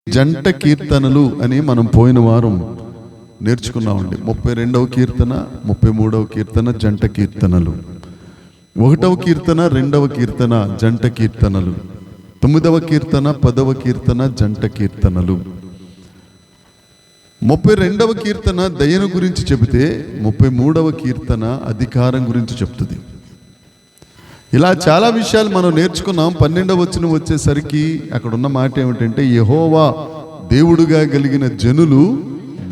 జంట కీర్తనలు అని మనం పోయిన వారం నేర్చుకున్నామండి. 32వ కీర్తన, 33వ కీర్తన జంట కీర్తనలు, 1వ కీర్తన, 2వ కీర్తన జంట కీర్తనలు, 9వ కీర్తన, 10వ కీర్తన జంట కీర్తనలు, 32వ కీర్తన దయను గురించి చెబితే 33వ కీర్తన అధికారం గురించి చెప్తుంది. ఇలా చాలా విషయాలు మనం నేర్చుకున్నాం. 12వ వచనం వచ్చేసరికి అక్కడ ఉన్న మాట ఏమిటంటే, యెహోవా దేవుడుగా కలిగిన జనులు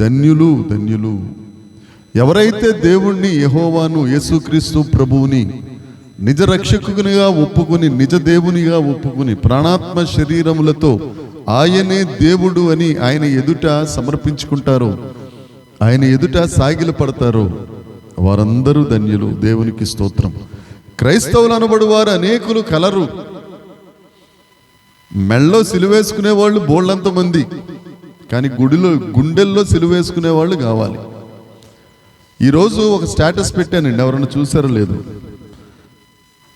ధన్యులు ధన్యులు. ఎవరైతే దేవుణ్ణి, యెహోవాను, యేసుక్రీస్తు ప్రభువుని నిజ రక్షకునిగా ఒప్పుకుని, నిజ దేవునిగా ఒప్పుకుని, ప్రాణాత్మ శరీరములతో ఆయనే దేవుడు అని ఆయన ఎదుట సమర్పించుకుంటారో, ఆయన ఎదుట సాగిల పడతారో వారందరూ ధన్యులు. దేవునికి స్తోత్రం. క్రైస్తవులు అనబడు వారు అనేకులు కలరు. మెళ్ళలో సిలువేసుకునే వాళ్ళు బోళ్ళంత మంది, కానీ గుండెల్లో సిలువేసుకునే వాళ్ళు కావాలి. ఈరోజు ఒక స్టేటస్ పెట్టానండి, ఎవరన్నా చూసారో లేదు.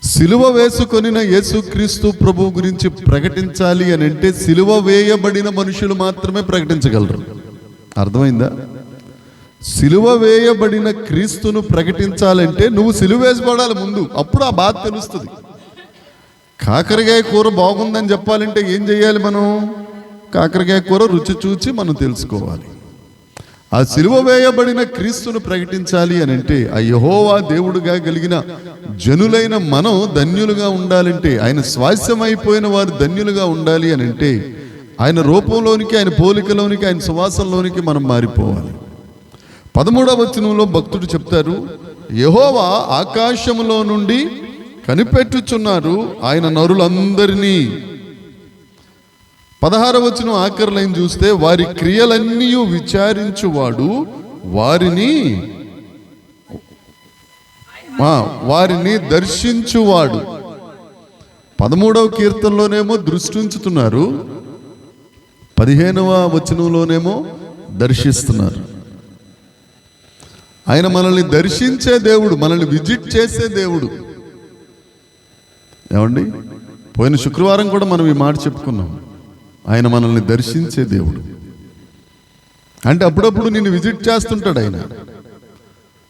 సిలువ వేసుకొనిన యేసుక్రీస్తు ప్రభు గురించి ప్రకటించాలి అని అంటే సిలువ వేయబడిన మనుషులు మాత్రమే ప్రకటించగలరు. అర్థమైందా? సిలువ వేయబడిన క్రీస్తును ప్రకటించాలంటే నువ్వు సిలువ వేసబడాలి ముందు, అప్పుడు ఆ బాధ తెలుస్తుంది. కాకరకాయ కూర బాగుందని చెప్పాలంటే ఏం చేయాలి? మనం కాకరకాయ కూర రుచి చూచి మనం తెలుసుకోవాలి. ఆ సిలువ వేయబడిన క్రీస్తును ప్రకటించాలి అని అంటే, ఆ యెహోవా దేవుడుగా కలిగిన జనులైన మనం ధన్యులుగా ఉండాలంటే, ఆయన స్వాస్యమైపోయిన వారు ధన్యులుగా ఉండాలి అని అంటే, ఆయన రూపంలోనికి, ఆయన పోలికలోనికి, ఆయన సువాసంలోనికి మనం మారిపోవాలి. 13వ వచనంలో భక్తుడు చెప్తారు, యెహోవా ఆకాశములో నుండి కనిపెట్టుచున్నారు ఆయన నరులందరినీ. 16వ వచనం ఆఖరి లైన్ చూస్తే, వారి క్రియలన్నీ విచారించువాడు వారిని దర్శించువాడు. 13వ కీర్తనలోనేమో దృష్టి ఉంచుతున్నారు, 15వ వచనంలోనేమో దర్శిస్తున్నారు. ఆయన మనల్ని దర్శించే దేవుడు, మనల్ని విజిట్ చేసే దేవుడు. ఏమండి, పోయిన శుక్రవారం కూడా మనం ఈ మాట చెప్పుకున్నాం. ఆయన మనల్ని దర్శించే దేవుడు అంటే అప్పుడప్పుడు నిన్ను విజిట్ చేస్తుంటాడు ఆయన.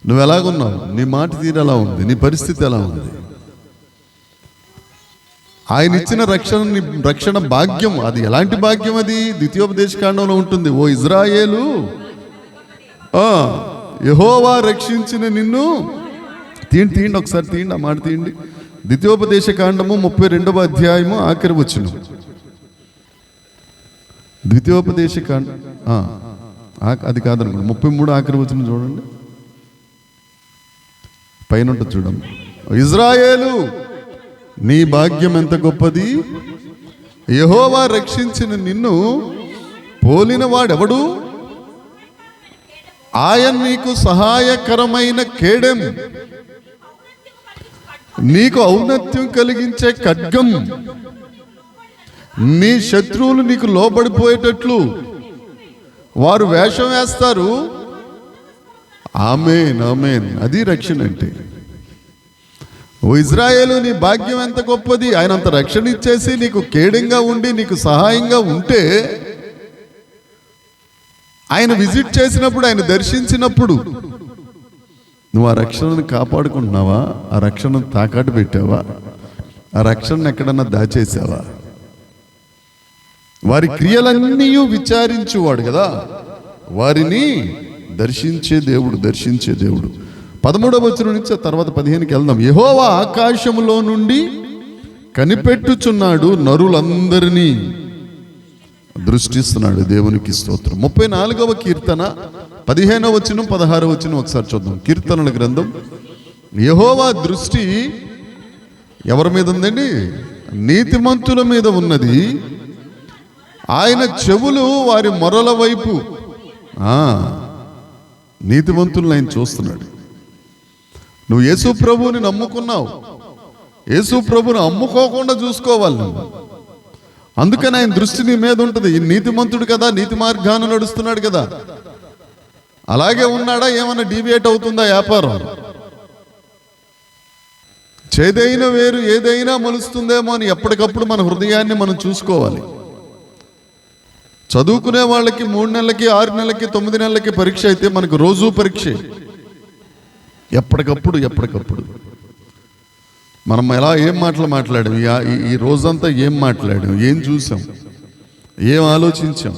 నువ్వు ఎలాగున్నావు, నీ మాట తీరు ఎలా ఉంది, నీ పరిస్థితి ఎలా ఉంది. ఆయన ఇచ్చిన రక్షణ భాగ్యం, అది ఎలాంటి భాగ్యం? అది ద్వితీయోపదేశకాండంలో ఉంటుంది. ఓ ఇజ్రాయేలు, యెహోవా రక్షించిన నిన్ను తీయండి ఒకసారి తీయండి, ఆ మాట తీయండి. ద్వితీయోపదేశకాండము 32వ అధ్యాయము ఆఖరి వచనం. ద్వితీయోపదేశకాండం అది కాదనుకోండి, 33 ఆఖరి వచనం చూడండి, పైన ఉంటుంది చూడండి. ఇజ్రాయేలు, నీ భాగ్యం ఎంత గొప్పది, యెహోవా రక్షించిన నిన్ను పోలిన వాడెవడు, ఆయన నీకు సహాయకరమైన కేడెం, నీకు ఔన్నత్యం కలిగించే ఖడ్గం, నీ శత్రువులు నీకు లోబడిపోయేటట్లు వారు వేషం వేస్తారు. ఆమేన్ ఆమేన్. అది రక్షణ అంటే. ఓ ఇజ్రాయేలు, నీ భాగ్యం ఎంత గొప్పది. ఆయన అంత రక్షణ ఇచ్చేసి నీకు కేడంగా ఉండి నీకు సహాయంగా ఉంటే, ఆయన విజిట్ చేసినప్పుడు, ఆయన దర్శించినప్పుడు నువ్వు ఆ రక్షణను కాపాడుకుంటున్నావా? ఆ రక్షణను తాకట్టు పెట్టావా? ఆ రక్షణను ఎక్కడన్నా దాచేసావా? వారి క్రియలన్నీ విచారించువాడు కదా, వారిని దర్శించే దేవుడు, దర్శించే దేవుడు. 13వ వచనం నుంచి తర్వాత 15కి వెళ్దాం. యెహోవా ఆకాశములో నుండి కనిపెట్టుచున్నాడు నరులందరినీ దృష్టిస్తున్నాడు. దేవునికి స్తోత్రం. 34వ కీర్తన 15వ వచనం 16వ వచనం ఒకసారి చూద్దాం. కీర్తనల గ్రంథం. యెహోవా దృష్టి ఎవరి మీద ఉందండి? నీతిమంతుల మీద ఉన్నది. ఆయన చెవులు వారి మొరల వైపు. నీతిమంతులను ఆయన చూస్తున్నాడు. నువ్వు యేసు ప్రభువుని నమ్ముకున్నావు, యేసు ప్రభుని అమ్ముకోకుండా చూసుకోవాలి నువ్వు. అందుకని ఆయన దృష్టి నీ మీద ఉంటుంది. ఈ నీతిమంతుడు కదా, నీతి మార్గాన్ని నడుస్తున్నాడు కదా, అలాగే ఉన్నాడా? ఏమన్నా డీవియేట్ అవుతుందా వ్యాపారం? చేదైన వేరు ఏదైనా మలుస్తుందేమో అని ఎప్పటికప్పుడు మన హృదయాన్ని మనం చూసుకోవాలి. చదువుకునే వాళ్ళకి 3 నెలలకి 6 నెలలకి 9 నెలలకి పరీక్ష అయితే మనకు రోజు పరీక్ష. ఎప్పటికప్పుడు మనం ఏం మాటలు మాట్లాడాం, ఈ రోజంతా ఏం మాట్లాడాం, ఏం చూసాం, ఏం ఆలోచించాం,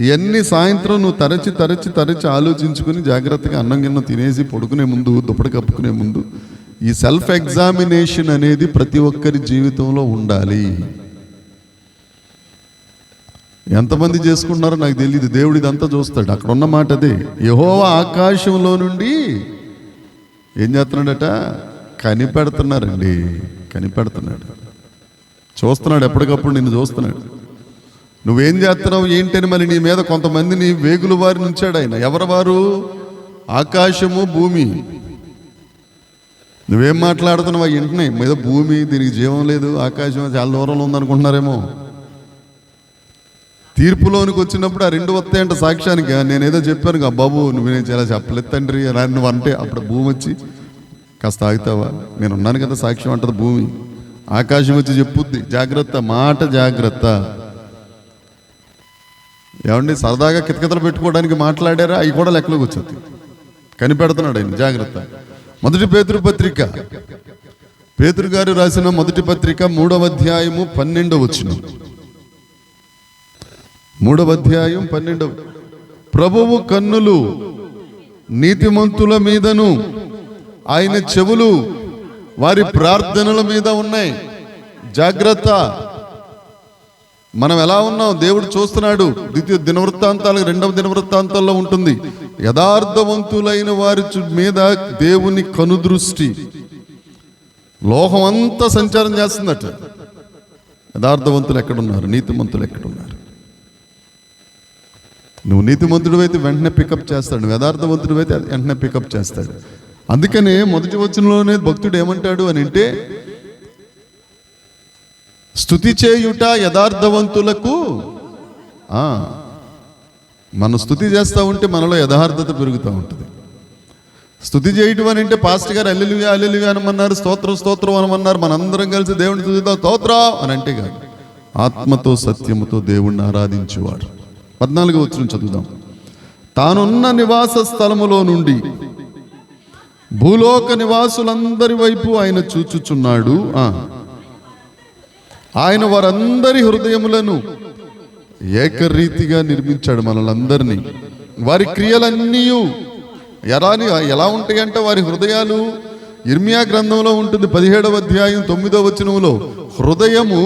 ఇవన్నీ సాయంత్రం నువ్వు తరచి ఆలోచించుకుని జాగ్రత్తగా అన్నం గిన్నం తినేసి పడుకునే ముందు, దుప్పటి కప్పుకునే ముందు ఈ సెల్ఫ్ ఎగ్జామినేషన్ అనేది ప్రతి ఒక్కరి జీవితంలో ఉండాలి. ఎంతమంది చేసుకుంటున్నారో నాకు తెలియదు. దేవుడు ఇదంతా చూస్తాడు. అక్కడ ఉన్న మాట అదే, యెహోవా ఆకాశంలో నుండి ఏం చేస్తున్నాడట? కనిపెడుతున్నారండి. కనిపెడుతున్నాడు, చూస్తున్నాడు, ఎప్పటికప్పుడు నిన్ను చూస్తున్నాడు. నువ్వేం చేస్తున్నావు ఏంటని మరి నీ మీద కొంతమందిని వేగుల వారిని ఉంచాడు ఆయన. ఎవరు వారు? ఆకాశము భూమి. నువ్వేం మాట్లాడుతున్నావు ఇంటనే మీద భూమి, దీనికి జీవం లేదు, ఆకాశం చాలా దూరంలో ఉందనుకుంటున్నారేమో. తీర్పులోనికి వచ్చినప్పుడు ఆ 2 వస్తాయంట సాక్ష్యానికి. నేనేదో చెప్పాను బాబు, నువ్వు చాలా చెప్పలేదు తండ్రి నువ్వు అంటే, అప్పుడు భూమి వచ్చి కాస్త ఆగుతావా, నేను ఉన్నాను కదా సాక్ష్యం అంటది భూమి. ఆకాశం వచ్చి చెప్పుద్ది జాగ్రత్త, మాట జాగ్రత్త. ఏమండి సరదాగా కితకితలు పెట్టుకోవడానికి మాట్లాడారా, అవి కూడా లెక్కలోకి వచ్చేది. కనిపెడుతున్నాడు ఆయన, జాగ్రత్త. మొదటి పేతురు పత్రిక, పేతురు గారు రాసిన మొదటి పత్రిక 3వ అధ్యాయము 12వ వచనం. 3వ అధ్యాయం 12వ. ప్రభువు కన్నులు నీతిమంతుల మీదను ఆయన చెవులు వారి ప్రార్థనల మీద ఉన్నాయి. జాగ్రత్త. మనం ఎలా ఉన్నాం దేవుడు చూస్తున్నాడు. దినవృత్తాంతాలు 2వ దినవృత్తాంతాల్లో ఉంటుంది. యథార్థవంతులైన వారి మీద దేవుని కనుదృష్టి. లోకం అంతా సంచారం చేస్తుందట. యథార్థవంతులు ఎక్కడున్నారు, నీతిమంతులు ఎక్కడున్నారు? నువ్వు నీతిమంతుడు అయితే వెంటనే పికప్ చేస్తాడు, నువ్వు యథార్థవంతుడు అయితే వెంటనే పికప్ చేస్తాడు. అందుకనే మొదటి వచనంలోనే భక్తుడు ఏమంటాడు అని అంటే, స్తుతి చేయుట యథార్థవంతులకు. మనం స్తుతి చేస్తూ ఉంటే మనలో యథార్థత పెరుగుతూ ఉంటుంది. స్తుతి చేయటం అని అంటే పాస్టర్ గారు హల్లెలూయా హల్లెలూయా అనమన్నారు, స్తోత్రం అనమన్నారు. మనందరం కలిసి దేవుడిని స్తుతిద్దాం స్తోత్రం అని అంటే కాదు, ఆత్మతో సత్యముతో దేవుణ్ణి ఆరాధించేవాడు. 14వ వచనం చదువుదాం. తానున్న నివాస స్థలములో నుండి భూలోక నివాసులందరి వైపు ఆయన చూచుచున్నాడు. ఆయన వారందరి హృదయములను ఏకరీతిగా నిర్మించాడు. మనలందరినీ, వారి క్రియలన్నీ ఎలా ఉంటాయంటే వారి హృదయాలు, ఇర్మియా గ్రంథంలో ఉంటుంది 17వ అధ్యాయం 9వ వచనంలో, హృదయము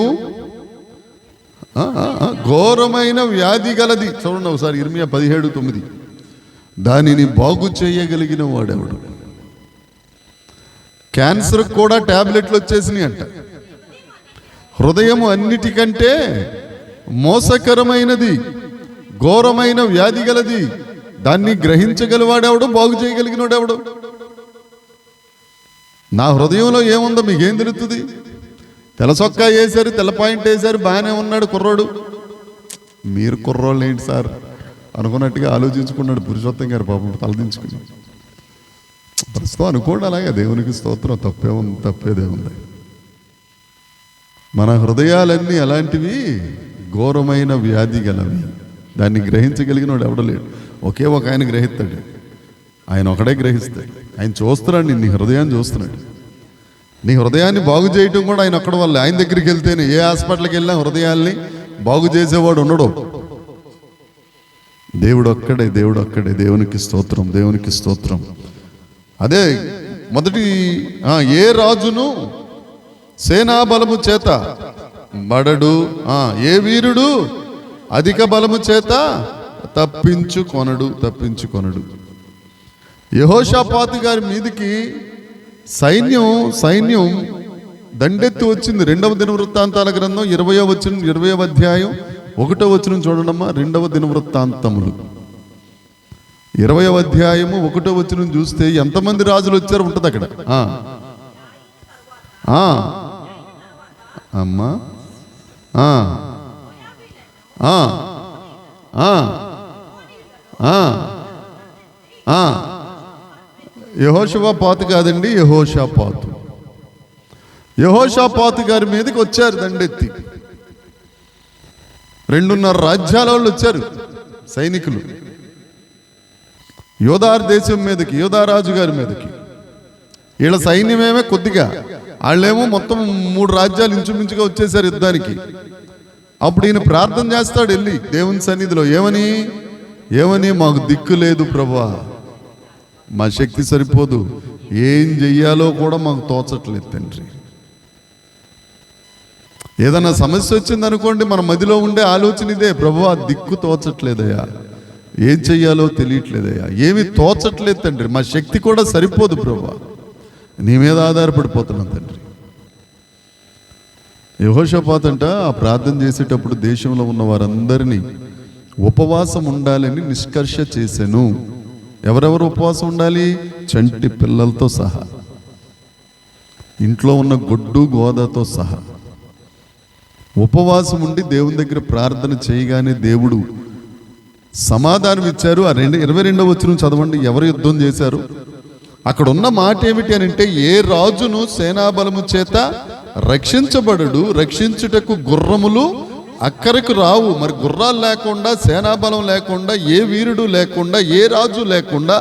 ఘోరమైన వ్యాధి గలది. చూడండి ఒకసారి ఇర్మియా 17:9. దానిని బాగు చేయగలిగిన వాడెవడు? క్యాన్సర్ కూడా టాబ్లెట్లు వచ్చేసినాయి అంట. హృదయము అన్నిటికంటే మోసకరమైనది, ఘోరమైన వ్యాధి గలది. దాన్ని గ్రహించగలవాడెవడు? బాగు చేయగలిగినవాడెవడు? నా హృదయంలో ఏముందో మీకేం తెలుస్తుంది? తెల్ల చొక్కా వేశారు, తెల్ల పాయింట్ వేశారు, బాగానే ఉన్నాడు కుర్రోడు. మీరు కుర్రోళ్ళు ఏంటి సార్ అనుకున్నట్టుగా ఆలోచించుకున్నాడు పురుషోత్తం గారు. పాపం తలదించుకుని ప్రస్తుతం అనుకోండి అలాగే. దేవునికి స్తోత్రం, తప్పేదేముంది. మన హృదయాలన్నీ అలాంటివి, ఘోరమైన వ్యాధి గలవి. దాన్ని గ్రహించగలిగిన వాడు ఎవడలేడు. ఒకే ఒక ఆయన గ్రహిస్తాడు, ఆయన ఒకడే గ్రహిస్తాడు. ఆయన చూస్తున్నాడు, నీ హృదయాన్ని చూస్తున్నాడు. నీ హృదయాన్ని బాగు చేయటం కూడా ఆయన ఒక్కడి వల్ల. ఆయన దగ్గరికి వెళ్తేనే, ఏ హాస్పిటల్కి వెళ్ళినా హృదయాల్ని బాగు చేసేవాడు ఉండడు. దేవుడు ఒక్కడే. దేవునికి స్తోత్రం, దేవునికి స్తోత్రం. అదే మొదటి, ఏ రాజును సేనా బలము చేత బడడు, ఏ వీరుడు అధిక బలము చేత తప్పించుకొనడు. యెహోషాపాతు గారి మీదికి సైన్యం దండెత్తి వచ్చింది. 2వ దినవృత్తాంతాల గ్రంథం 20వ అధ్యాయం 1వ వచనం చూడండమ్మా. 2వ దినవృత్తాంతములు 20వ అధ్యాయము 1వ వచనం చూస్తే ఎంతమంది రాజులు వచ్చారు ఉంటుంది అక్కడ. అమ్మా యెహోషాపాతు కాదండి, యెహోషాపాతు గారి మీదకి వచ్చారు దండెత్తి. 2.5 రాజ్యాల వాళ్ళు వచ్చారు సైనికులు యోధార్ దేశం మీదకి, యోధారాజు గారి మీదకి. వీళ్ళ సైన్యమేమే కొద్దిగా, వాళ్ళేమో మొత్తం 3 రాజ్యాలు ఇంచుమించుగా వచ్చేసారు యుద్ధానికి. అప్పుడు ఈయన ప్రార్థన చేస్తాడు వెళ్ళి దేవుని సన్నిధిలో, ఏమని మాకు దిక్కు లేదు ప్రభువా, మా శక్తి సరిపోదు, ఏం చెయ్యాలో కూడా మాకు తోచట్లేదు తండ్రి. ఏదన్నా సమస్య వచ్చిందనుకోండి, మన మదిలో ఉండే ఆలోచన ఇదే, ప్రభువా దిక్కు తోచట్లేదయ్యా, ఏం చెయ్యాలో తెలియట్లేదయ్యా, ఏమీ తోచట్లేదు తండ్రి, మా శక్తి కూడా సరిపోదు ప్రభువా, నీ మీద ఆధారపడిపోతున్నాం తండ్రి. యెహోషాపాతు అంట ఆ ప్రార్థన చేసేటప్పుడు దేశంలో ఉన్న వారందరినీ ఉపవాసం ఉండాలని నిష్కర్ష చేశాను. ఎవరెవరు ఉపవాసం ఉండాలి? చంటి పిల్లలతో సహా, ఇంట్లో ఉన్న గొడ్డు గోదతో సహా ఉపవాసం ఉండి దేవుని దగ్గర ప్రార్థన చేయగానే దేవుడు సమాధానం ఇచ్చారు. ఆ 22వ వచనం చదవండి. ఎవరు యుద్ధం చేశారు? అక్కడ ఉన్న మాట ఏమిటి అని అంటే, ఏ రాజును సేనాబలము చేత రక్షించబడడు, రక్షించుటకు గుర్రములు అక్కరకు రావు. మరి గుర్రాలు లేకుండా, సేనాబలం లేకుండా, ఏ వీరుడు లేకుండా, ఏ రాజు లేకుండా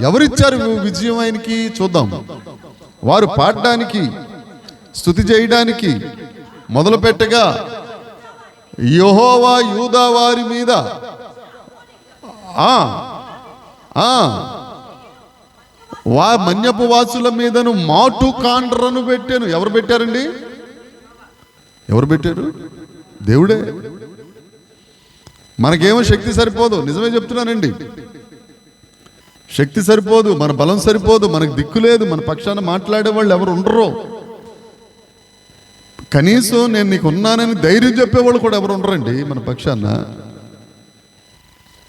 ఎవరిచ్చారు విజయం ఆయనకి? చూద్దాం. వారు పాడడానికి, స్తుతి చేయడానికి మొదలు పెట్టగా, యెహోవా యూదా వారి మీద మన్యపు వాసుల మీదను మాటు కాండ్రను పెట్టాను. ఎవరు పెట్టారండి? ఎవరు పెట్టారు? దేవుడే. మనకేమో శక్తి సరిపోదు, నిజమే చెప్తున్నానండి, శక్తి సరిపోదు, మన బలం సరిపోదు, మనకు దిక్కు లేదు, మన పక్షాన మాట్లాడే వాళ్ళు ఎవరు ఉండరు. కనీసం నేను నీకు ఉన్నానని ధైర్యం చెప్పేవాళ్ళు కూడా ఎవరు ఉండరండి మన పక్షాన.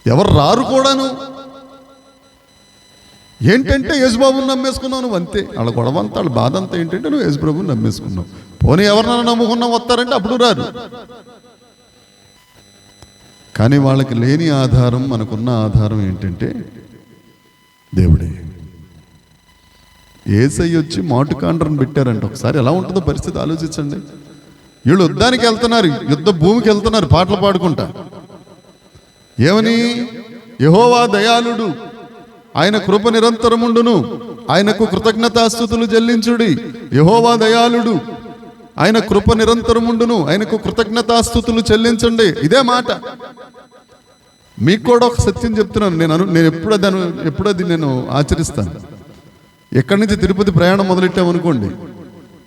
ఎవరు రారు కూడాను. ఏంటంటే యేసుబాబుని నమ్మేసుకున్నావు నువ్వు, అంతే. వాళ్ళ గొడవ అంతా, వాళ్ళ బాధ అంతా ఏంటంటే నువ్వు యేసుబాబుని నమ్మేసుకున్నావు. పోనీ ఎవరినైనా నమ్ముకున్నావు వస్తారంటే అప్పుడు రారు. కానీ వాళ్ళకి లేని ఆధారం, మనకున్న ఆధారం ఏంటంటే దేవుడే. యేసయ్య వచ్చి మాటుకాండ్రను పెట్టారంట. ఒకసారి ఎలా ఉంటుందో పరిస్థితి ఆలోచించండి. వీళ్ళు యుద్ధానికి వెళ్తున్నారు, యుద్ధ భూమికి వెళ్తున్నారు పాటలు పాడుకుంటా. ఏమని? యెహోవా దయాళుడు, ఆయన కృప నిరంతరముండును, ఆయనకు కృతజ్ఞతాస్తుతులు చెల్లించుడి. యెహోవా దయాళుడు, ఆయన కృప నిరంతరముండును, ఆయనకు కృతజ్ఞతాస్తుతులు చెల్లించండి. ఇదే మాట. మీకు కూడా ఒక సత్యం చెప్తున్నాను, నేను ఎప్పుడది నేను ఆచరిస్తాను. ఎక్కడి నుంచి తిరుపతి ప్రయాణం మొదలెట్టామనుకోండి,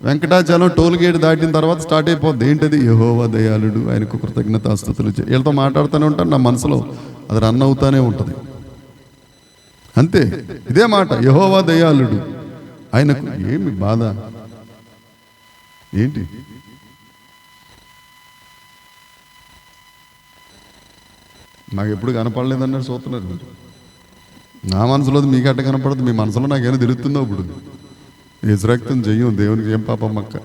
వెంకటాచలం టోల్ గేట్ దాటిన తర్వాత స్టార్ట్ అయిపోద్ది. ఏంటది? యెహోవా దయాళుడు, ఆయనకు కృతజ్ఞతాస్తుతులు. వీళ్ళతో మాట్లాడుతూనే ఉంటాను, నా మనసులో అది రన్ అవుతానే ఉంటుంది. అంతే, ఇదే మాట. యెహోవా దయాళుడు, ఆయనకు. ఏమి బాధ ఏంటి? నాకు ఎప్పుడు కనపడలేదన్నారు చూస్తున్నారు. నా మనసులో మీకు అట్ట కనపడదు, మీ మనసులో నాకేమో తిరుగుతుందో. ఇప్పుడు యజ్రక్తం చెయ్యం, దేవునికి ఏం పాపం అక్క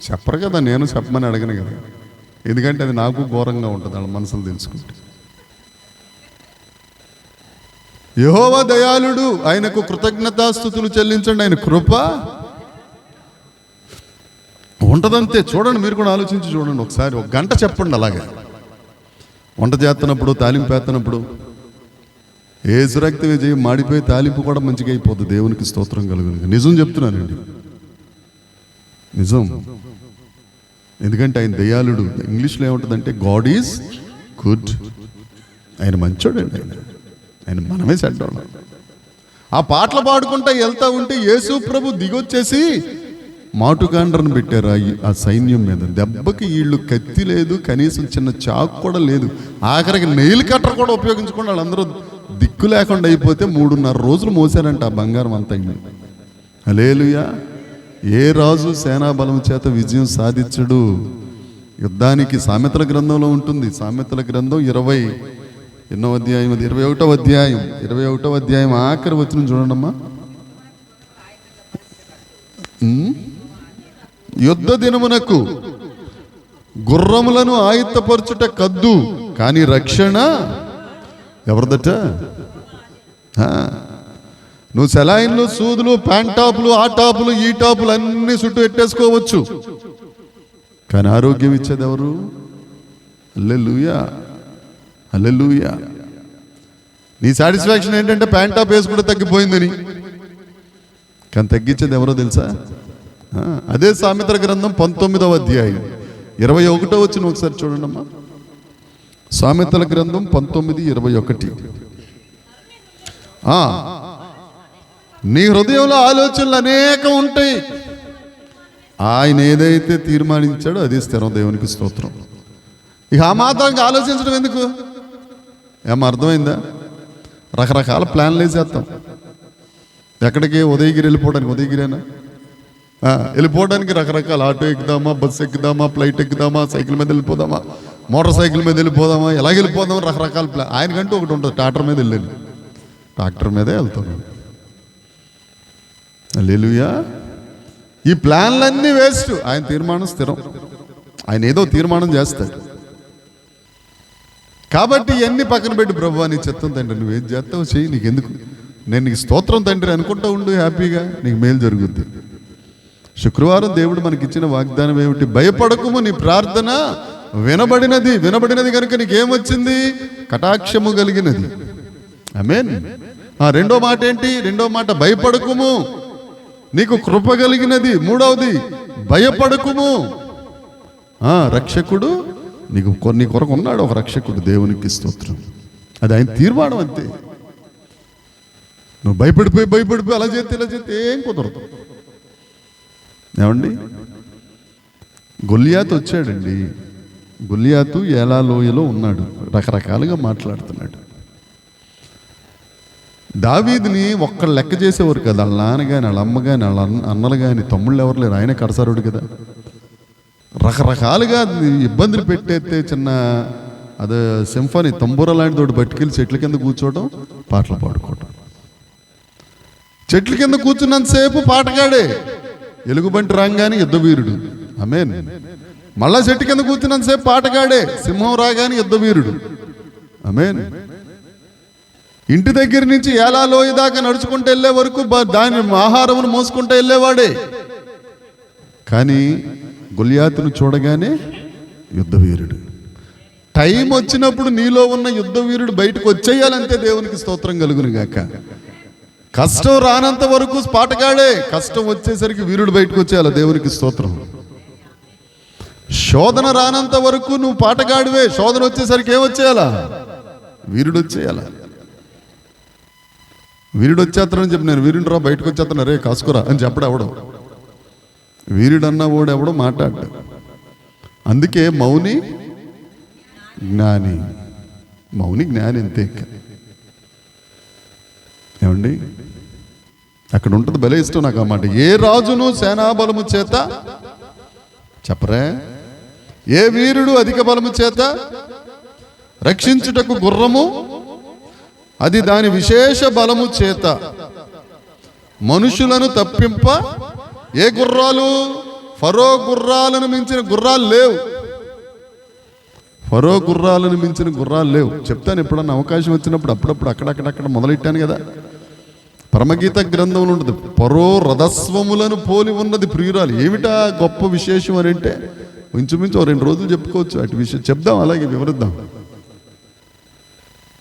చెప్పరు కదా, నేను చెప్పమని అడగను కదా, ఎందుకంటే అది నాకు ఘోరంగా ఉంటుంది వాళ్ళ మనసులు తెలుసుకుంటే. యెహోవా దయాళుడు, ఆయనకు కృతజ్ఞతాస్తుతులు చెల్లించండి, ఆయన కృప ఉంటదంతే. చూడండి, మీరు కూడా ఆలోచించి చూడండి ఒకసారి. 1 గంట చెప్పండి అలాగే. వంట చేస్తున్నప్పుడు, తాలింపు వేస్తున్నప్పుడు, యేసురక్త విజయం మాడిపోయి తాలింపు కూడా మంచిగా అయిపోతుంది. దేవునికి స్తోత్రం కలుగును. నిజం చెప్తున్నానండి, నిజం. ఎందుకంటే ఆయన దయాళుడు. ఇంగ్లీష్లో ఏముంటుందంటే గాడ్ ఈజ్ గుడ్. ఆయన మంచోడండి, ఆయన మనమే చెడ్డోళ్ళం. ఆ పాటలు పాడుకుంటా వెళ్తా ఉంటే యేసు ప్రభు దిగొచ్చేసి మాటుకాండ్రను పెట్టారు ఆ సైన్యం మీద. దెబ్బకి వీళ్ళు కత్తి లేదు, కనీసం చిన్న చాకు కూడా లేదు, ఆఖరికి నెయిల్ కట్టర్ కూడా ఉపయోగించుకోండి. వాళ్ళందరూ దిక్కు లేకుండా అయిపోతే 3.5 రోజులు మోసారంట ఆ బంగారం అంతా. హల్లెలూయా. ఏ రాజు సేనాబలం చేత విజయం సాధించడు. యుద్ధానికి సామెతల గ్రంథంలో ఉంటుంది. సామెతల గ్రంథం 21వ అధ్యాయం ఆఖరి వచనం చూడండమ్మా. యుద్ధ దినమునకు గుర్రములను ఆయుత్తపరచుట కద్దు, కానీ రక్షణ ఎవరిదట? నువ్వు సెలైన్లు, సూదులు, ప్యాంట్ టాపులు, ఆ టాపులు, ఈ టాపులు అన్ని చుట్టూ పెట్టేసుకోవచ్చు, కానీ ఆరోగ్యం ఇచ్చేది ఎవరు? హల్లెలూయా, హల్లెలూయా. నీ సాటిస్ఫాక్షన్ ఏంటంటే ప్యాంట్ టాప్ వేసుకుంటే తగ్గిపోయిందని, కానీ తగ్గించేది ఎవరో తెలుసా? అదే సామెతల గ్రంథం 19వ అధ్యాయం 21వ వచనం ఒకసారి చూడండి అమ్మా. సామెతల గ్రంథం 19:21. నీ హృదయంలో ఆలోచనలు అనేకం ఉంటాయి, ఆయన ఏదైతే తీర్మానించాడో అదే స్థిరం. దేవునికి స్తోత్రం. ఇక ఆ మాత్రానికి ఆలోచించడం ఎందుకు? ఏమో అర్థమైందా? రకరకాల ప్లాన్లు వేసేస్తాం. ఎక్కడికి? ఉదయగిరి వెళ్ళిపోవడానికి. ఉదయగిరేనా? వెళ్ళిపోవడానికి రకరకాల ఆటో ఎక్కుదామా, బస్సు ఎక్కుదామా, ఫ్లైట్ ఎక్కుదామా, సైకిల్ మీద వెళ్ళిపోదామా, మోటార్ సైకిల్ మీద వెళ్ళిపోదామా, ఎలాగ వెళ్ళిపోదామా, రకరకాల ప్లాన్. ఆయనకంటూ ఒకటి ఉంటుంది, ట్రాక్టర్ మీద వెళ్ళాను, ట్రాక్టర్ మీదే వెళ్తాను. హల్లెలూయా. ఈ ప్లాన్లన్నీ వేస్ట్. ఆయన తీర్మానం స్థిరం. ఆయన ఏదో తీర్మానం చేస్తాడు. కాబట్టి ఇవన్నీ పక్కన పెట్టి, ప్రభువా నీ చిత్తం తండ్రి, నువ్వేం చేస్తావు చెయ్యి, నీకెందుకు, నేను నీకు స్తోత్రం తండ్రి అనుకుంటా ఉండు, హ్యాపీగా నీకు మేలు జరుగుద్ది. శుక్రవారం దేవుడు మనకిచ్చిన వాగ్దానం ఏమిటి? భయపడకుము, నీ ప్రార్థన వినబడినది. వినబడినది కనుక నీకేమొచ్చింది? కటాక్షము కలిగినది. ఆమేన్. రెండో మాట ఏంటి? రెండో మాట భయపడకుము, నీకు కృప కలిగినది. మూడవది భయపడకుము, రక్షకుడు నీకు నీ కొరకు ఉన్నాడు, ఒక రక్షకుడు. దేవునికి స్తోత్రం. అది ఆయన తీర్మానం అంతే. నువ్వు భయపడిపోయి అలా చేస్తే ఇలా చేస్తే ఏం కుదరదు. ఏమండి, గొల్లియాతు వచ్చాడండి. గొల్లియాతు ఏలా లోయలో ఉన్నాడు, రకరకాలుగా మాట్లాడుతున్నాడు. దావీదుని ఒక్కళ్ళు లెక్క చేసేవారు కదా. వాళ్ళ నాన్న కానీ, వాళ్ళ అమ్మ కానీ, వాళ్ళ అన్నలు కానీ, తమ్ముళ్ళు ఎవరు లేరు. ఆయన కడసారుడు కదా. రకరకాలుగా ఇబ్బందులు పెట్టేస్తే చిన్న అదే సింఫనీ తంబూర లాంటి తోటి పట్టుకెళ్ళి చెట్ల కింద కూర్చోవడం, పాటలు పాడుకోవడం. చెట్ల కింద కూర్చున్నంతసేపు పాటగాడే, ఎలుగుబంటి రాగానే యుద్ధవీరుడు. ఆమేన్. మళ్ళా చెట్టు కింద కూర్చున్నంతసేపు పాటగాడే, సింహం రాగానే యుద్ధవీరుడు. ఆమేన్. ఇంటి దగ్గర నుంచి ఏలా లోయ దాకా నడుచుకుంటూ వెళ్ళే వరకు దాని ఆహారమును మోసుకుంటూ వెళ్ళేవాడే. కానీ గొల్లియాతును చూడగానే యుద్ధవీరుడు. టైం వచ్చినప్పుడు నీలో ఉన్న యుద్ధవీరుడు బయటకు వచ్చేయాలంతే. దేవునికి స్తోత్రం కలుగును గాక. కష్టం రానంత వరకు పాటగాడే, కష్టం వచ్చేసరికి వీరుడు బయటకు వచ్చేయాలి. దేవునికి స్తోత్రం. శోధన రానంత వరకు నువ్వు పాటగాడివే, శోధన వచ్చేసరికి ఏమొచ్చేయాలా? వీరుడు వచ్చేయాలా. వీరుడు వచ్చేస్తానని చెప్పి, నేను వీరుడు రా బయటకు వచ్చేస్తాను, రే కాసుకురా అని చెప్పడం ఎవడం. వీరుడు అన్న వాడు ఎవడో మాట్లాడ్డా. అందుకే మౌని జ్ఞాని. మౌని జ్ఞాని అంతే. ఏమండి, అక్కడ ఉంటుంది, భలే ఇష్టం నాకు ఆ మాట. ఏ రాజును సేనాబలము చేత చెప్పరే, ఏ వీరుడు అధిక బలము చేత రక్షించుటకు గుర్రము, అది దాని విశేష బలము చేత మనుషులను తప్పింప. ఏ గుర్రాలు? ఫరో గుర్రాలను మించిన గుర్రాలు లేవు. ఫరో గుర్రాలను మించిన గుర్రాలు లేవు. చెప్తాను ఎప్పుడన్నా అవకాశం వచ్చినప్పుడు. అప్పుడప్పుడు అక్కడక్కడక్కడ మొదలెట్టాను కదా. పరమగీత గ్రంథంలో ఉంటుంది, ఫరో రథస్వములను పోలి ఉన్నది ప్రియురాలు. ఏమిటా గొప్ప విశేషం అని అంటే, ఇంచుమించు 2 రోజులు చెప్పుకోవచ్చు. అటు విషయం చెప్దాం, అలాగే వివరిద్దాం.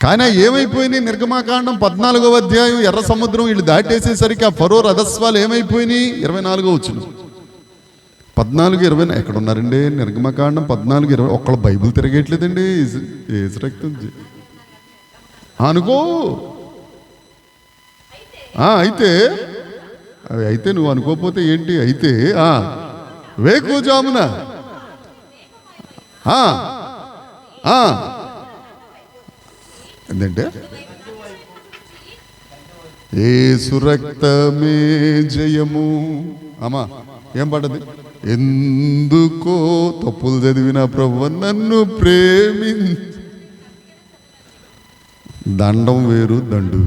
కానీ ఏమైపోయినాయి? నిర్గమాకాండం 14వ అధ్యాయం, ఎర్ర సముద్రం వీళ్ళు దాటేసేసరికి ఆ ఫరో రథస్వాలు ఏమైపోయినాయి? 24వ వచనం. 14:20 ఎక్కడ ఉన్నారండి? నిర్గమకాండం 14:20. ఒక్కళ్ళు బైబిల్ తిరగట్లేదండి. రక్తం అనుకో. అయితే నువ్వు అనుకోకపోతే ఏంటి? అయితే వేకువజామున ఏంటంటే, యేసు రక్తమే జయము. అమ్మా ఏం పడ్డది? ఎందుకో తప్పులు చదివిన ప్రభువు నన్ను దండం వేరు, దండు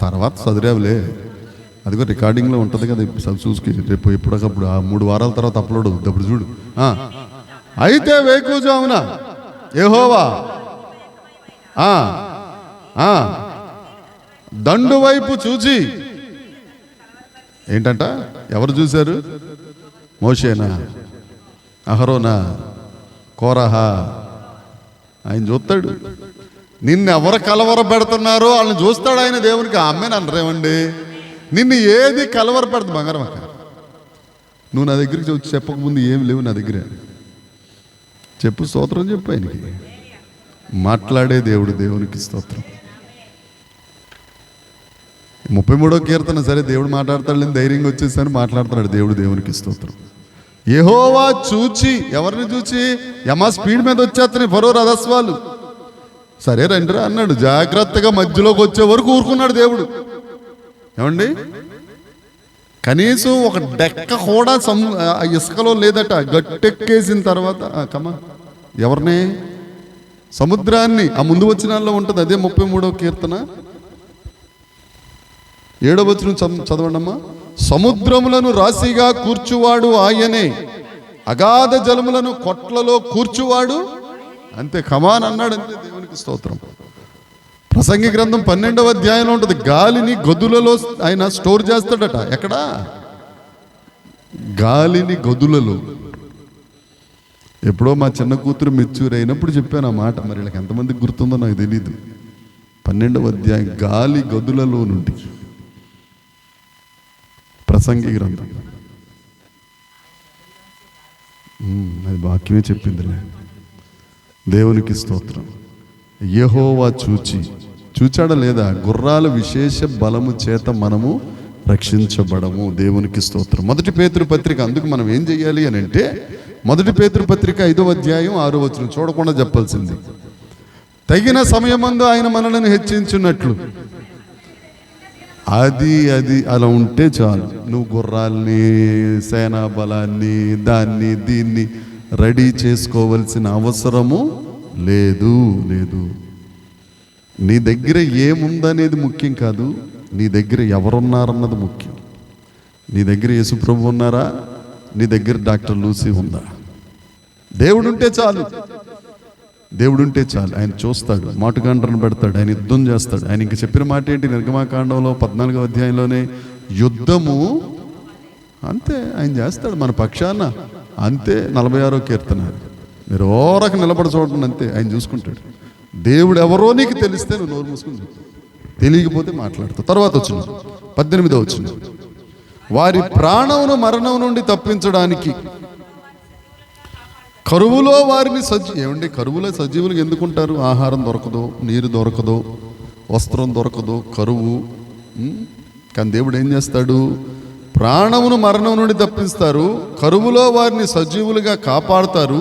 తర్వాత చదివావులే. అదిగో రికార్డింగ్లో ఉంటుంది కదా, చూసుకి రేపు ఎప్పటికప్పుడు 3 వారాల తర్వాత అప్లోడ్ అవుతుంది. అప్పుడు చూడు. అయితే వేకువజామున యెహోవా దండు వైపు చూచి, ఏంటంట? ఎవరు చూశారు? మోషేనా? అహరోనా, కోరహా, ఆయన చూస్తాడు. నిన్ను ఎవరు కలవర పెడుతున్నారో వాళ్ళని చూస్తాడు ఆయన. దేవునికి ఆమెను అనరేమండి. నిన్ను ఏది కలవర పెడతా బంగారం అక్క, నువ్వు నా దగ్గరికి వచ్చి చెప్పకముందు ఏం లేవు నా దగ్గర, చెప్పు స్తోత్రం చెప్పు. ఆయనకి మాట్లాడే దేవుడు, దేవునికి స్తోత్రం. 33వ కీర్తన సరే దేవుడు మాట్లాడతాడు, ధైర్యంగా వచ్చేసరి మాట్లాడుతున్నాడు దేవుడు, దేవునికి స్తోత్రం. యెహోవా చూచి, ఎవరిని చూచి? యమా స్పీడ్ మీద వచ్చేస్తాయి ఫరో రథస్వాలు. సరే రండిరా అన్నాడు. జాగ్రత్తగా మధ్యలోకి వచ్చే వరకు ఊరుకున్నాడు దేవుడు. ఏమండి, కనీసం ఒక డెక్క కూడా ఇసుకలో లేదట. గట్టెక్కేసిన తర్వాత కమా ఎవరిని? సముద్రాన్ని. ఆ ముందు వచనాల్లో ఉంటుంది, అదే 33వ కీర్తన 7వ వచనం చదవండమ్మా. సముద్రములను రాశిగా కూర్చువాడు ఆయనే, అగాధ జలములను కొట్లలో కూర్చువాడు అంతే. కమాన్ అన్నాడు అంతే. దేవునికి స్తోత్రం. ప్రసంగి గ్రంథం 12వ అధ్యాయంలో ఉంటుంది, గాలిని గదులలో ఆయన స్టోర్ చేస్తాడట. ఎక్కడా? గాలిని గదులలో. ఎప్పుడో మా చిన్న కూతురు మెచ్యూర్ అయినప్పుడు చెప్పాను ఆ మాట. మరి వీళ్ళకి ఎంతమందికి గుర్తుందో నాకు తెలీదు. 12వ అధ్యాయం, గాలి గదులలో నుండి. ప్రసంగి గ్రంథం అది వాక్యమే చెప్పిందిలే. దేవునికి స్తోత్రం. యెహోవా చూచాడా లేదా? గుర్రాల విశేష బలము చేత మనము రక్షించబడము. దేవునికి స్తోత్రం. 1 పేతురు పత్రిక. అందుకు మనం ఏం చెయ్యాలి అని అంటే, 1 పేతురు పత్రిక 5వ అధ్యాయం 6వ వచనం చూడకుండా చెప్పాల్సింది. తగిన సమయమందు ఆయన మనలను హెచ్చించున్నట్లు. అది అలా ఉంటే చాలు. నువ్వు గుర్రాల్ని, సేనా బలాన్ని, దాన్ని దీన్ని రెడీ చేసుకోవలసిన అవసరము లేదు. నీ దగ్గర ఏముందనేది ముఖ్యం కాదు, నీ దగ్గర ఎవరున్నారన్నది ముఖ్యం. నీ దగ్గర యేసు ప్రభు ఉన్నారా? నీ దగ్గర డాక్టర్ లూసీ ఉందా? దేవుడుంటే చాలు. ఆయన చూస్తాడు, మాటుగాండ్రను పెడతాడు, ఆయన యుద్ధం చేస్తాడు. ఆయన ఇంక చెప్పిన మాట ఏంటి? నిర్గమాకాండంలో 14వ అధ్యాయంలోనే యుద్ధము అంతే ఆయన చేస్తాడు మన పక్షాన. అంతే 46వ కీర్తన, మీరు ఓరక నిలబడి చూడండి, అంతే ఆయన చూసుకుంటాడు. దేవుడు ఎవరో నీకు తెలిస్తే నువ్వు నోరు మూసుకుని, తెలియకపోతే మాట్లాడతావు. తర్వాత వచ్చిన 18వ వచనం, వారి ప్రాణమును మరణం నుండి తప్పించడానికి కరువులో వారిని ఏమండి, కరువులో సజీవులకు ఎందుకుంటారు? ఆహారం దొరకదు, నీరు దొరకదు, వస్త్రం దొరకదు, కరువు. కానీ దేవుడు ఏం చేస్తాడు? ప్రాణమును మరణం నుండి తప్పిస్తారు, కరువులో వారిని సజీవులుగా కాపాడుతారు.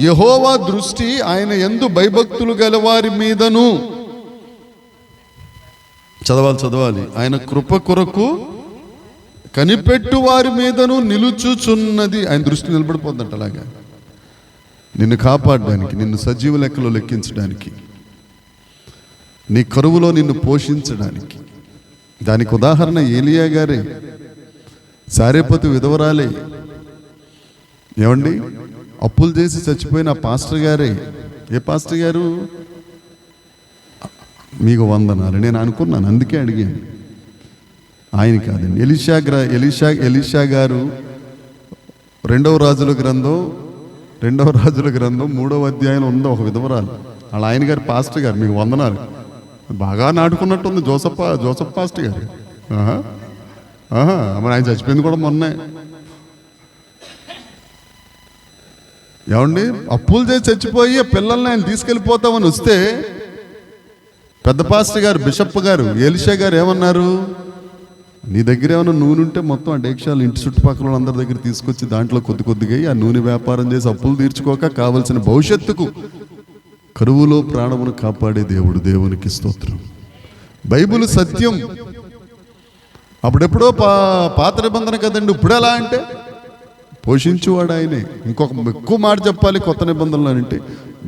యెహోవా దృష్టి ఆయన యందు భయభక్తులు గల వారి మీదను, చదవాలి, ఆయన కృప కొరకు కనిపెట్టు వారి మీదను నిలుచుచున్నది. ఆయన దృష్టి నిలబడిపోద్దంట అలాగా, నిన్ను కాపాడడానికి, నిన్ను సజీవ లెక్కలో లెక్కించడానికి, నీ కరువులో నిన్ను పోషించడానికి. దానికి ఉదాహరణ ఏలియా గారే, సారేపతు విధవరాలే. ఏమండి, అప్పులు చేసి చచ్చిపోయిన పాస్టర్ గారే. ఏ పాస్టర్ గారు? మీకు వందనాలు నేను అనుకున్నాను, అందుకే అడిగాను. ఆయన కాదండి, ఎలీషా గారు. 2వ రాజుల గ్రంథం 3వ అధ్యాయంలో ఉందో ఒక విధవరాలు. వాళ్ళ ఆయన గారు పాస్టర్ గారు. మీకు వందనాలు. బాగా నాటుకున్నట్టుంది జోసఫ్ పాస్టర్ గారు. మరి ఆయన చచ్చిపోయింది కూడా మొన్నే. ఏమండి, అప్పులు చేసి చచ్చిపోయి పిల్లల్ని ఆయన తీసుకెళ్ళిపోతామని వస్తే పెద్ద పాస్టర్ గారు, బిషప్ గారు, ఎలీషా గారు ఏమన్నారు? నీ దగ్గర ఏమైనా నూనె ఉంటే మొత్తం ఆ డేక్షాలు ఇంటి చుట్టుపక్కల అందరి దగ్గర తీసుకొచ్చి దాంట్లో కొద్దిగా ఆ నూనె వ్యాపారం చేసి అప్పులు తీర్చుకోక కావలసిన భవిష్యత్తుకు కరువులో ప్రాణమును కాపాడే దేవుడు. దేవునికి స్తోత్రం. బైబిల్ సత్యం. అప్పుడెప్పుడో పాత నిబంధన కదండి. ఇప్పుడు ఎలా అంటే పోషించువాడు ఆయనే. ఇంకొక ఎక్కువ మాట చెప్పాలి కొత్త నిబంధనలు అంటే,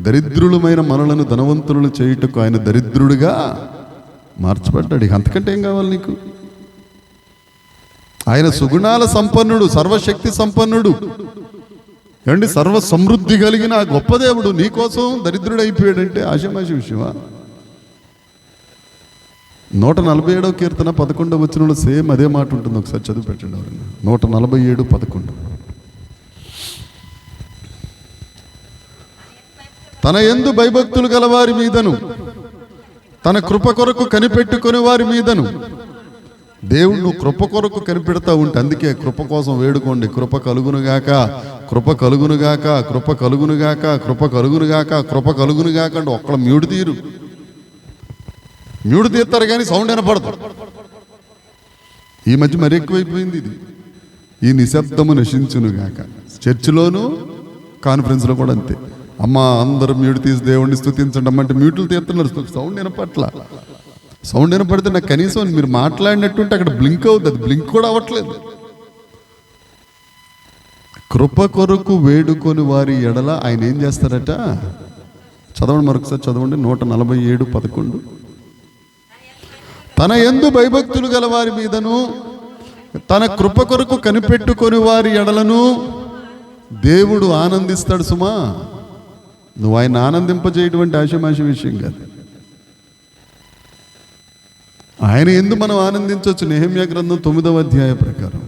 దరిద్రులమైన మనలను ధనవంతులను చేయుటకు ఆయన దరిద్రుడిగా మార్చబడ్డాడు. అంతకంటే ఏం కావాలి నీకు? ఆయన సుగుణాల సంపన్నుడు, సర్వశక్తి సంపన్నుడు, ఏమండి, సర్వ సమృద్ధి కలిగిన ఆ గొప్ప దేవుడు నీకోసం దరిద్రుడు అయిపోయాడంటే ఆశమాషి విషయమా? 147వ కీర్తన 11వ వచనంలో సేమ్ అదే మాట ఉంటుంది. ఒకసారి చదివి పెట్టండి ఎవరైనా. 147:11. తన యందు భయభక్తులు గల వారి మీదను తన కృప కొరకు కనిపెట్టుకుని వారి మీదను. దేవుడు నువ్వు కృప కొరకు కనిపెడతా ఉంటే, అందుకే కృప కోసం వేడుకోండి. కృప కలుగునుగాక, కృప కలుగునుగాక, కృప కలుగునుగాక, కృప కలుగునుగాక, కృప కలుగునుగాక అంటే ఒక్కడ మ్యూడు తీస్తారు కానీ సౌండ్ వినపడదు. ఈ మధ్య మరి ఎక్కువైపోయింది ఇది. ఈ నిశ్శబ్దము నశించునుగాక. చర్చిలోను కాన్ఫరెన్స్లో కూడా అంతే. అమ్మ అందరూ మ్యూట్ తీసి దేవుడిని స్తుతించండి అమ్మంటే మ్యూట్లు తీస్తున్నారు, సౌండ్ వినపట్ల. సౌండ్ వినపడితే నాకు కనీసం మీరు మాట్లాడినట్టుంటే అక్కడ బ్లింక్ అవుతుంది, అది బ్లింక్ కూడా అవ్వట్లేదు. కృప కొరకు వేడుకొని వారి ఎడల ఆయన ఏం చేస్తారట? చదవండి, మరొకసారి చదవండి. 147:11. తన యందు భయభక్తులు గల వారి మీదను తన కృప కొరకు కనిపెట్టుకొని వారి ఎడలను దేవుడు ఆనందిస్తాడు. సుమా, నువ్వు ఆయన ఆనందింపజేయటువంటి ఆశమాష విషయం కాదు. ఆయన యందు మనం ఆనందించవచ్చు, నెహెమ్యా గ్రంథం 9వ అధ్యాయం ప్రకారం.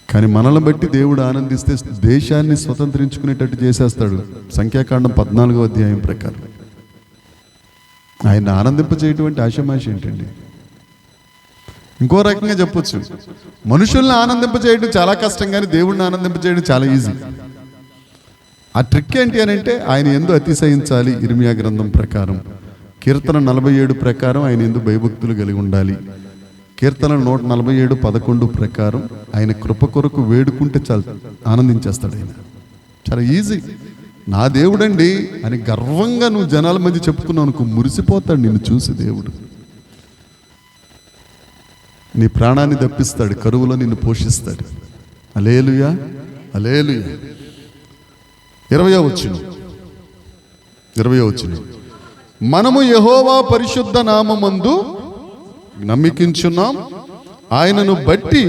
కానీ మనల్ని బట్టి దేవుడు ఆనందిస్తే దేశాన్ని స్వతంత్రించుకునేటట్టు చేసేస్తాడు, సంఖ్యాకాండం 14వ అధ్యాయం ప్రకారం. ఆయన ఆనందింపజేయటువంటి ఆశమాష ఏంటండి? ఇంకో రకంగా చెప్పొచ్చు, మనుషుల్ని ఆనందింపజేయడం చాలా కష్టం, కానీ దేవుడిని ఆనందింపజేయడం చాలా ఈజీ. ఆ ట్రిక్ ఏంటి అని అంటే, ఆయన యందు అతిశయించాలి. ఇర్మియా గ్రంథం ప్రకారం, కీర్తన 47 ప్రకారం ఆయన యందు భయభక్తులు కలిగి ఉండాలి. కీర్తన 147:11 ప్రకారం ఆయన కృప కొరకు వేడుకుంటే చాలా ఆనందించేస్తాడు. ఆయన చాలా ఈజీ. నా దేవుడండి అని గర్వంగా నువ్వు జనాల మధ్య చెప్పుకున్నావు అనుకో, మురిసిపోతాడు నిన్ను చూసి దేవుడు. నీ ప్రాణాన్ని దప్పిస్తాడు, కరువులో నిన్ను పోషిస్తాడు. హల్లెలూయా, హల్లెలూయా. 20వ వచనం, మనము యెహోవా పరిశుద్ధ నామమందు నమ్మికించున్నాం, ఆయనను బట్టి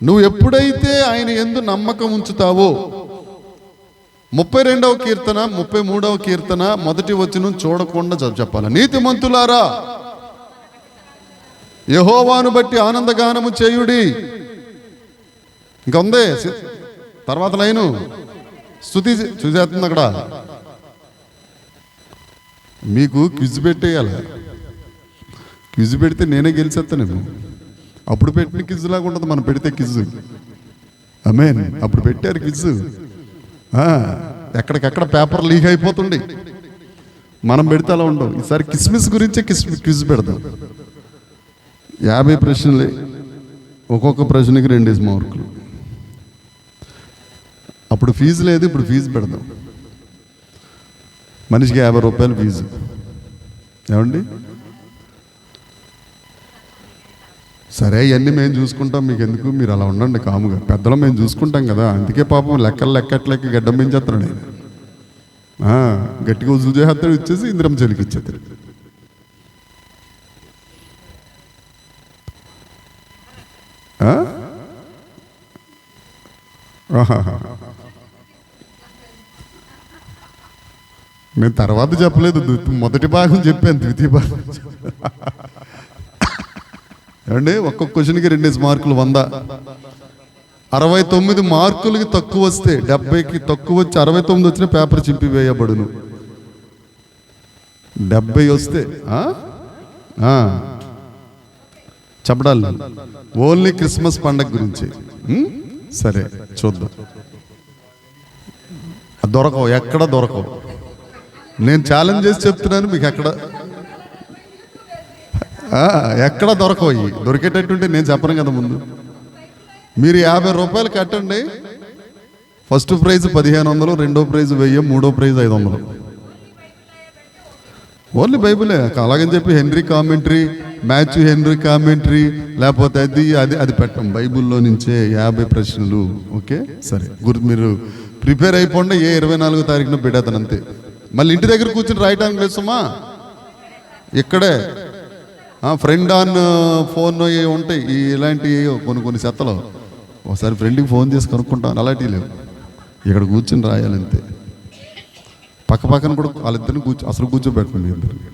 నువ్వు ఎప్పుడైతే ఆయన యందు నమ్మకం ఉంచుతావో. 32వ కీర్తన 33వ కీర్తన 1వ వచనం చూడకుండా చెప్పాలి. నీతిమంతులారా యెహోవాను బట్టి ఆనందగానము చేయుడి. ఇంకా ఉంది తర్వాత లైను, స్తుతి చూసేస్తుంది అక్కడ. మీకు క్విజ్ పెట్టేయాలి. క్విజ్ పెడితే నేనే గెలిచేస్తాను. అప్పుడు పెట్టిన క్విజ్ లాగా ఉంటుంది మనం పెడితే క్విజ్. ఆమేన్. అప్పుడు పెట్టారు క్విజ్, ఎక్కడికక్కడ పేపర్ లీక్ అయిపోతుండే. మనం పెడితే అలా ఉండవు. ఈసారి కిస్మిస్ గురించే క్విజ్ పెడదాం. 50 ప్రశ్నలే, ఒక్కొక్క ప్రశ్నకి 2 మార్కులు. అప్పుడు ఫీజు లేదు, ఇప్పుడు ఫీజు పెడదాం. మనిషికి 50 రూపాయలు ఫీజు. ఏమండి? సరే, ఇవన్నీ మేము చూసుకుంటాం, మీకు ఎందుకు, మీరు అలా ఉండండి కాముగా. పెద్దలు మేము చూసుకుంటాం కదా. అందుకే పాపం లెక్కట్లెక్క గడ్డం పెంచేస్తాడు ఆయన. గట్టిగా ఉజులు చేస్తాడు, ఇచ్చేసి ఇంద్రం చెలికి ఇచ్చేస్తాడు. నేను తర్వాత చెప్పలేదు, మొదటి భాగం చెప్పాను, ద్వితీయ భాగం ఏమండి? ఒక్కొక్క క్వశ్చన్కి 2 మార్కులు. 100, 69 మార్కులకి తక్కువ వస్తే, 70కి తక్కువ వచ్చి 69 వచ్చిన పేపర్ చింపివేయబడును. 70 వస్తే చెప్పడాలి. ఓన్లీ క్రిస్మస్ పండగ గురించి. సరే చూద్దాం. దొరకవు, ఎక్కడ దొరకవు. నేను ఛాలెంజ్ చేసి చెప్తున్నాను, మీకు ఎక్కడ దొరకవు. దొరికేటట్టుంటే నేను చెప్పను కదా ముందు. మీరు 50 రూపాయలు కట్టండి. ఫస్ట్ ప్రైజ్ 1500, రెండో ప్రైజ్ 1000, మూడో ప్రైజ్ 500. ఓన్లీ బైబులే. అలాగని చెప్పి henry commentary, Matthew henry commentary, లేకపోతే అది పెట్టం. బైబుల్లో నుంచే 50 ప్రశ్నలు. ఓకే, సరే. మీరు ప్రిపేర్ అయిపోండి. 24వ తారీఖున పెట్టేస్తాను అంతే. మళ్ళీ ఇంటి దగ్గర కూర్చొని రాయటానికి లేదమ్మా. ఇక్కడే ఫ్రెండ్ ఆన్ ఫోన్ ఉంటాయి, ఇలాంటివి కొన్ని చెత్తలు. ఒకసారి ఫ్రెండ్కి ఫోన్ చేసి కనుక్కుంటాను, అలాంటివి లేవు. ఇక్కడ కూర్చొని రాయాలంతే. పక్కన కూడా వాళ్ళిద్దరిని అసలు కూర్చోబెట్టండి. మీ ఇద్దరిని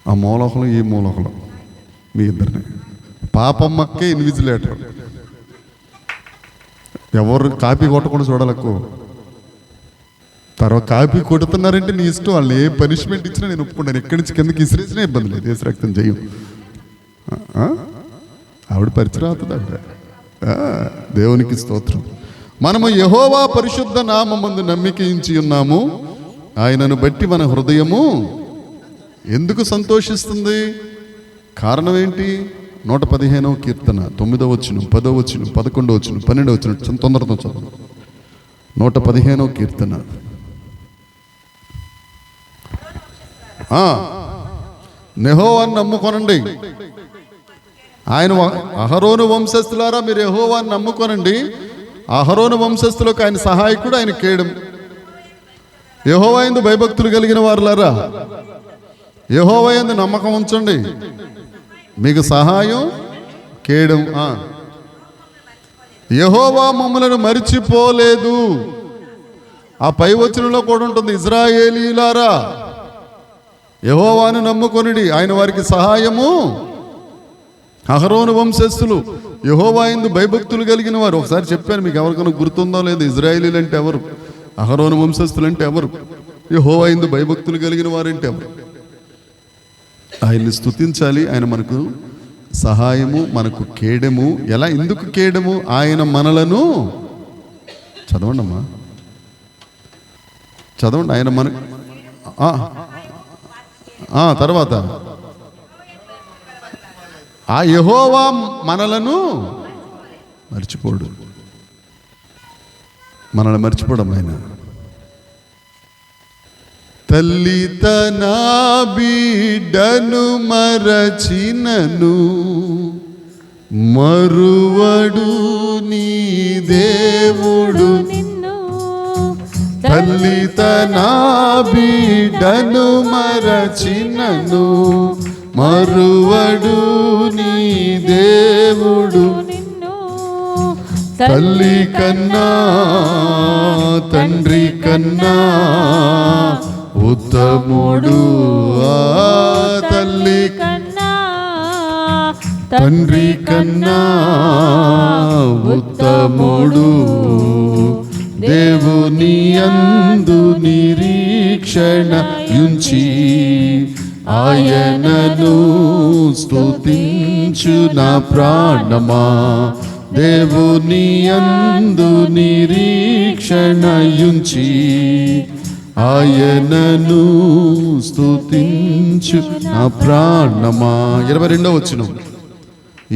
ఆ మూలకలు, ఈ మూలకలు మీ ఇద్దరిని. పాపమ్మకే ఇన్విజిలేటర్. ఎవరు కాపీ కొట్టకుండా చూడాలి. ఎక్కువ తర్వాత కాపీ కొడుతున్నారంటే నీ ఇష్టం, వాళ్ళని ఏ పనిష్మెంట్ ఇచ్చినా నేను ఒప్పుకుంటాను. ఎక్కడి నుంచి కిందకి ఇసిరేసినా ఇబ్బంది లేదు, వేసి రక్తం చేయం. ఆవిడ పరిచయం అవుతుంది ఆవిడ. దేవునికి స్తోత్రం. మనము యెహోవా పరిశుద్ధ నామమందు నమ్మిక ఉంచి ఉన్నాము, ఆయనను బట్టి మన హృదయము ఎందుకు సంతోషిస్తుంది? కారణం ఏంటి? 115వ కీర్తన 9వ వచనం, 10వ వచనం, 11వ వచనం, 12వ వచనం, తొందరతో చదువు. 115వ కీర్తన. యెహోవాను నమ్ముకొనండి. ఆయన అహరోను వంశస్థులారా మీరు యెహోవాను నమ్ముకొనండి. అహరోను వంశస్థులకు ఆయన సహాయకుడు, ఆయన కేడెం. యెహోవా యందు భయభక్తులు కలిగిన వారులారా యెహోవా యందు నమ్మకం ఉంచండి, మీకు సహాయం కేడెం. యెహోవా మమ్మలను మరిచిపోలేదు. ఆ పై వచనంలో కూడా ఉంటుంది, ఇశ్రాయేలీయులారా యెహోవాను నమ్ముకొనిడి, ఆయన వారికి సహాయము. అహరోను వంశస్థులు యెహోవా యందు భయభక్తులు కలిగిన వారు. ఒకసారి చెప్పాను మీకు, ఎవరికైనా గుర్తుందో లేదు. ఇశ్రాయేలీలు అంటే ఎవరు? అహరోను వంశస్థులు అంటే ఎవరు? యెహోవా యందు భయభక్తులు కలిగిన వారంటే ఎవరు? ఆయన్ని స్తుతించాలి. ఆయన మనకు సహాయము, మనకు కేడెము. ఎలా, ఎందుకు కేడెము? ఆయన మనలను, చదవండి అమ్మా, చదవండి. ఆయన మన తర్వాత ఆ యెహోవా మనలను మర్చిపోడు. మనల్ని మర్చిపోవడం ఆయన. తల్లి తన బిడ్డను మరచినను మరువడు నీ దేవుడు. తల్లి తన బిడ్డను మరచినను మరువడు నీ దేవుడు. తల్లి కన్నా తండ్రి కన్నా ఉత్తముడు. తల్లి కన్నా తండ్రి కన్నా ఉత్తముడు. దేవుని యందు నిరీక్షణ ఉంచి ఆయనను స్తుతించు నా ప్రాణమా. దేవుని యందు నిరీక్షణ ఉంచి ఆయనను స్తుతించు నా ప్రాణమా. 22వ వచనం,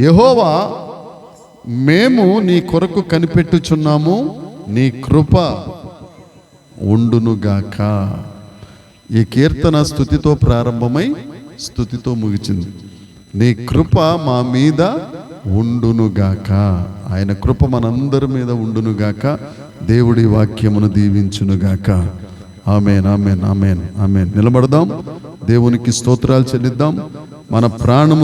యెహోవా మేము నీ కొరకు కనిపెట్టుచున్నాము, నీ కృప ఉండునుగాక. ఈ కీర్తన స్తుతితో ప్రారంభమై స్తుతితో ముగిచింది. నీ కృప మా మీద ఉండునుగాక. ఆయన కృప మనందరి మీద ఉండునుగాక. దేవుడి వాక్యమును దీవించునుగాక. ఆమేన్, ఆమేన్, ఆమేన్, ఆమేన్. నిలబడదాం, దేవునికి స్తోత్రాలు చెల్లిద్దాం. మన ప్రాణము